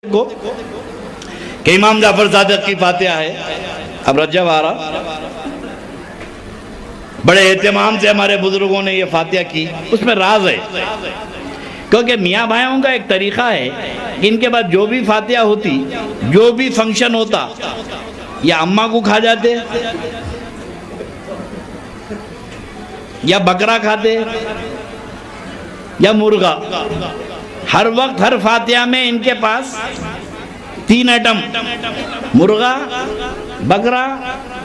को कि इमाम जाफर सादिक की फातिहा है। अब रजब आ रहा, बड़े एहतमाम से हमारे बुजुर्गों ने ये फातिहा की। उसमें राज है, क्योंकि मियाँ भाइयों का एक तरीका है कि इनके बाद जो भी फातिहा होती, जो भी फंक्शन होता, या अम्मा को खा जाते या बकरा खाते या मुर्गा। हर वक्त हर फातिहा में इनके पास 3 आइटम, मुर्गा, बकरा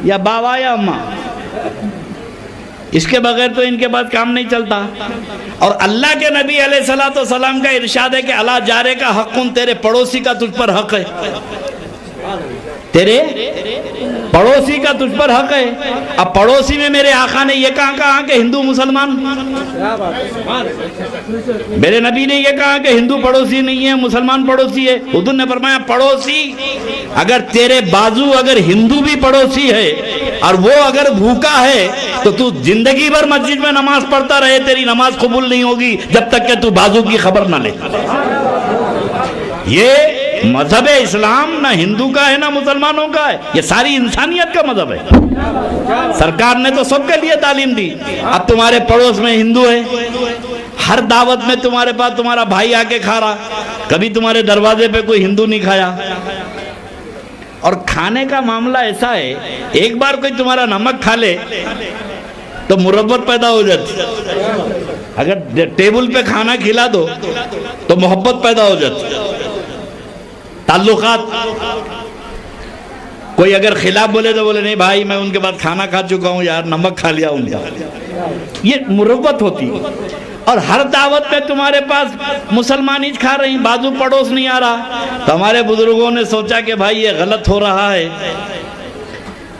या बाबा या अम्मा। इसके बगैर तो इनके पास काम नहीं चलता। और अल्लाह के नबी अलैहिस्सलातु वस्सलाम का इरशाद है कि अला जारे का हक़्क़ुन, तेरे पड़ोसी का तुझ पर हक है, तेरे पड़ोसी का तुझ पर हक है। अब पड़ोसी में मेरे आका ने ये कहा कि हिंदू मुसलमान, मेरे नबी ने ये कहा कि हिंदू पड़ोसी नहीं है, मुसलमान पड़ोसी है। हुजूर ने फरमाया पड़ोसी, अगर तेरे बाजू अगर हिंदू भी पड़ोसी है और वो अगर भूखा है तो तू जिंदगी भर मस्जिद में नमाज पढ़ता रहे, तेरी नमाज कबूल नहीं होगी जब तक कि तू बाजू की खबर ना ले। ये मजहब इस्लाम ना हिंदू का है ना मुसलमानों का है, ये सारी इंसानियत का मजहब है। सरकार ने तो सबके लिए तालीम दी। अब तुम्हारे पड़ोस में हिंदू है, हर दावत में तुम्हारे पास तुम्हारा भाई आके खा रहा, कभी तुम्हारे दरवाजे पे कोई हिंदू नहीं खाया। और खाने का मामला ऐसा है, एक बार कोई तुम्हारा नमक खा ले तो मुरब्बत पैदा हो जाती। अगर टेबल पे खाना खिला दो तो मोहब्बत पैदा हो जाती, ताल्लुकात। कोई अगर खिलाफ बोले तो बोले नहीं भाई मैं उनके बाद खाना खा चुका हूं यार, नमक खा लिया उनका, ये मुरब्बत होती। और हर दावत पे तुम्हारे पास मुसलमान ही खा रही, बाजू पड़ोस नहीं आ रहा। तो हमारे बुजुर्गों ने सोचा कि भाई ये गलत हो रहा है,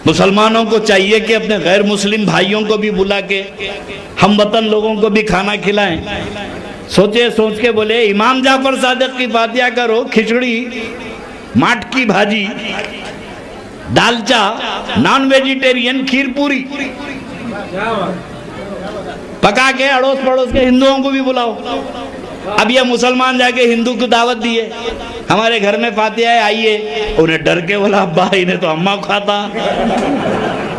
मुसलमानों को चाहिए कि अपने गैर मुस्लिम भाइयों को भी बुला के हम वतन लोगों को भी खाना खिलाएं। सोच के बोले इमाम जाफर सादिक की फातिहा करो, खिचड़ी, माट की भाजी, दालचा, नॉन वेजिटेरियन, खीर पूरी पका के अड़ोस पड़ोस के हिंदुओं को भी बुलाओ। अब ये मुसलमान जाके हिंदू को दावत दिए, हमारे घर में फातिहा है आइए। उन्हें डर के बोला अब्बा इन्हें तो अम्मा खाता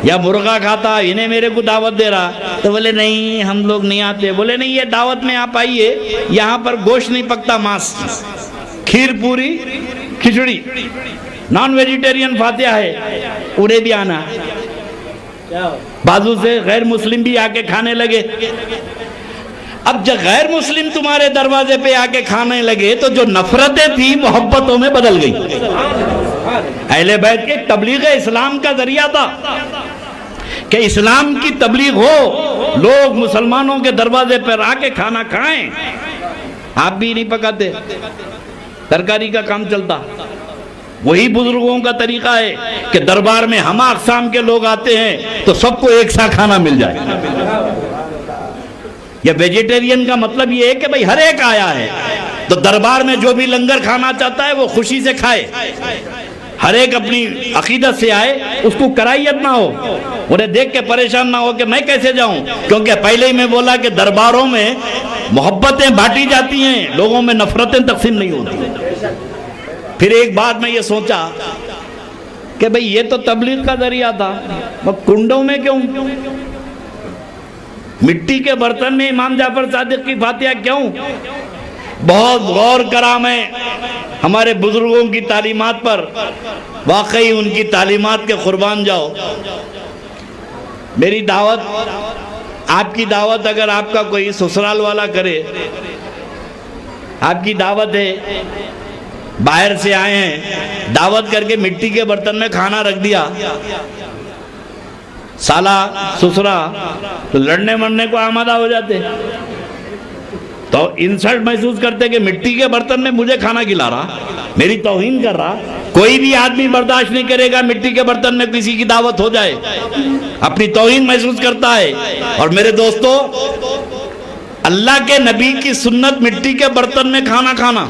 या मुर्गा खाता, इन्हें मेरे को दावत दे रहा। तो बोले नहीं हम लोग नहीं आते। बोले नहीं ये दावत में आप आइए, यहाँ पर गोश्त नहीं पकता, मांस, खीर पूरी, खिचड़ी, नॉन वेजिटेरियन फातिहा है, उन्हें भी आना। बाजू से गैर मुस्लिम भी आके खाने लगे। अब जब गैर मुस्लिम तुम्हारे दरवाजे पे आके खाने लगे तो जो नफरतें थी मोहब्बतों में बदल गई। अहले बैत के तबलीग इस्लाम का जरिया था कि इस्लाम की तबलीग हो, लोग मुसलमानों के दरवाजे पर आके खाना खाएं। आप भी नहीं पकाते, तरकारी का काम चलता। वही बुजुर्गों का तरीका है कि दरबार में हम अक़साम के लोग आते हैं तो सबको एक सा खाना मिल जाए। या वेजिटेरियन का मतलब ये है कि भाई हर एक आया है तो दरबार में जो भी लंगर खाना चाहता है वो खुशी से खाए, हर एक अपनी अकीदत से आए, उसको कराहियत ना हो, उन्हें देख के परेशान ना हो कि मैं कैसे जाऊं। क्योंकि पहले ही मैं बोला कि दरबारों में मोहब्बतें बांटी जाती हैं, लोगों में नफरतें तकसीम नहीं होती। फिर एक बात मैं ये सोचा कि भाई ये तो तबलीग का जरिया था, वो कुंडों में क्यों, मिट्टी के बर्तन में इमाम जाफर सादिक की फातिहा क्यों। बहुत गौर करा मैं हमारे बुजुर्गों की तालीमात पर, वाकई उनकी तालीमात के कुर्बान जाओ। मेरी दावत, आपकी दावत अगर आपका कोई ससुराल वाला करे, आपकी दावत है, बाहर से आए हैं, दावत करके मिट्टी के बर्तन में खाना रख दिया, साला ससुरा तो लड़ने मरने को आमादा हो जाते, तो इंसल्ट महसूस करते कि मिट्टी के बर्तन में मुझे खाना खिला रहा, मेरी तौहीन कर रहा। कोई भी आदमी बर्दाश्त नहीं करेगा मिट्टी के बर्तन में किसी की दावत हो जाए, अपनी तौहीन महसूस करता है। और मेरे दोस्तों, अल्लाह के नबी की सुन्नत मिट्टी के बर्तन में खाना खाना,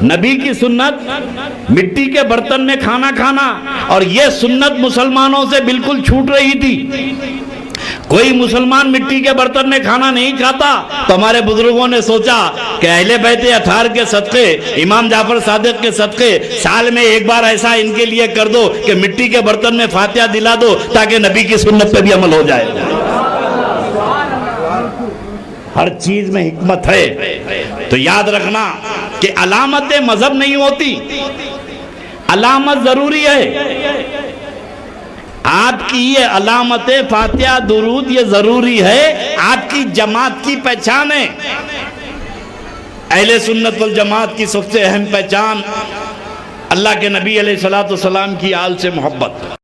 नबी की सुन्नत मिट्टी के बर्तन में खाना खाना, और यह सुन्नत मुसलमानों से बिल्कुल छूट रही थी। कोई मुसलमान मिट्टी के बर्तन में खाना नहीं खाता, तो हमारे बुजुर्गों ने सोचा कि अहले बैत अथार के सदके, इमाम जाफर सादिक के सदके साल में एक बार ऐसा इनके लिए कर दो कि मिट्टी के बर्तन में फातिहा दिला दो, ताकि नबी की सुन्नत पे भी अमल हो जाए। हर चीज में हिकमत है। तो याद रखना कि अलामतें मजहब नहीं होती, अलामत जरूरी है। आपकी ये अलामतें फातिहा दुरूद ये जरूरी है, आपकी जमात की पहचान है। अहले सुन्नत वल जमात की सबसे अहम पहचान अल्लाह के नबी अलैहिस्सलातु वस्सलाम की आल से मोहब्बत।